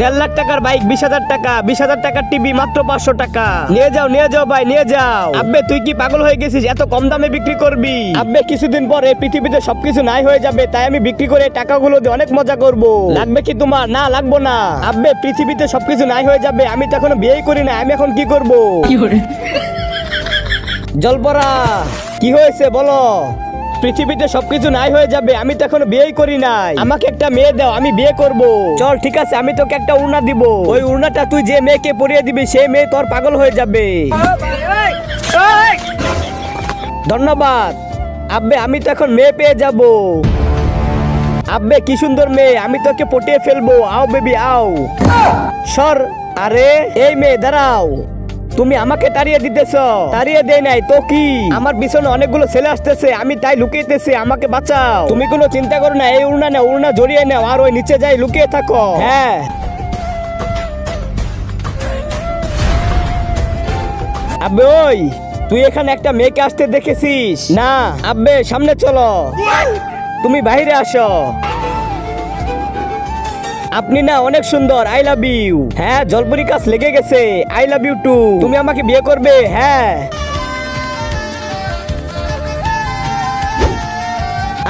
1.5 লাখ টাকার বাইক 20,000 টাকা, 20,000 টাকার টিভি মাত্র 500 টাকা। নিয়ে যাও ভাই নিয়ে যাও। আব্বে তুই কি পাগল হয়ে গেছিস? এত কম দামে বিক্রি করবি? আব্বে কিছুদিন পরে পৃথিবীতে সবকিছু নাই হয়ে যাবে, তাই আমি বিক্রি করে টাকাগুলো দিয়ে অনেক মজা করব। লাগবে কি তোমার? না লাগবো না। আব্বে পৃথিবীতে সবকিছু নাই হয়ে যাবে, আমি তো এখনো বিয়েই করি না, আমি এখন কি করব? জলপরা কি হয়েছে বলো? পৃথিবীতে সবকিছু নাই হয়ে যাবে, আমি তো এখনো বিয়েই করি নাই, আমাকে একটা মেয়ে দাও, আমি বিয়ে করব। চল ঠিক আছে, আমি তোকে একটা উড়না দিব, ওই উড়নাটা তুই যে মেয়েকে পরিয়ে দিবি সেই মেয়ে তোর পাগল হয়ে যাবে। ধন্যবাদ আব্বে, আমি তো এখন মেয়ে পেয়ে যাব। আব্বে কি সুন্দর মেয়ে, আমি তোকে পটিয়ে ফেলবো। আও বেবি আও। সর। আরে এই মেয়ে দাঁড়াও, তুমি আমাকে তাড়িয়ে দিতেছ? তাড়িয়ে দেই নাই তো কি, আমার পিছনে অনেকগুলো ছেলে আসতেছে, আমি তাই লুকিয়েতেছি, আমাকে বাঁচাও। তুমি কোনো চিন্তা করো না, এই উড়না নাও, উড়না জড়িয়ে নাও আর ওই নিচে যাই লুকিয়ে থাকো। হ্যাঁ আব্বে ওই তুই এখানে একটা মেয়েকে আসতে দেখেছিস? না আব্বে সামনে চলো, তুমি বাইরে আসো। আপনি না অনেক সুন্দর, আই লাভ ইউ। হ্যাঁ জলপরি কাজ লেগে গেছে, আই লাভ ইউ টু। তুমি আমাকে বিয়ে করবে? হ্যাঁ।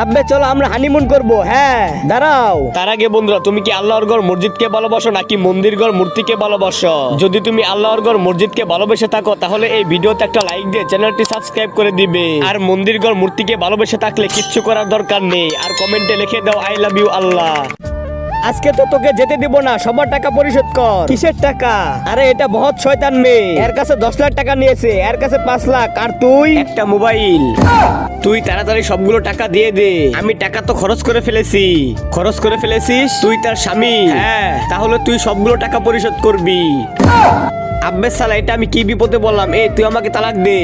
আব্বে চলো আমরা হানিমুন করব। হ্যাঁ দাঁড়াও, তার আগে বন্ধুরা তুমি কি আল্লাহর ঘর মসজিদকে ভালোবাসো নাকি মন্দির ঘর মূর্তিকে ভালোবাসো? যদি তুমি আল্লাহর ঘর মসজিদকে ভালোবেসে থাকো তাহলে এই ভিডিওতে একটা লাইক দিয়ে চ্যানেলটি সাবস্ক্রাইব করে দিবে। আর মন্দির ঘর মূর্তিকে ভালোবেসে থাকলে কিচ্ছু করার দরকার নেই, আর কমেন্টে লিখে দাও আই লাভ ইউ আল্লাহ। আজকে তো তোকে যেতে দিব না, সবার টাকা পরিশোধ কর। কিসের টাকা? আরে এটা বহুত শয়তান মেয়ে, এর কাছে 10 লাখ টাকা নিয়েছে, এর কাছে 5 লাখ, আর তুই একটা মোবাইল। তুই তাড়াতাড়ি সবগুলো টাকা দিয়ে দে, আমি টাকা তো খরচ করে ফেলেছি। খরচ করে ফেলেছিস? তুই তার স্বামী? হ্যাঁ। তাহলে তুই সবগুলো টাকা পরিশোধ করবি। আব্বে সালা, এটা আমি কি বিপদে বললাম? এই তুই আমাকে তালাক দে।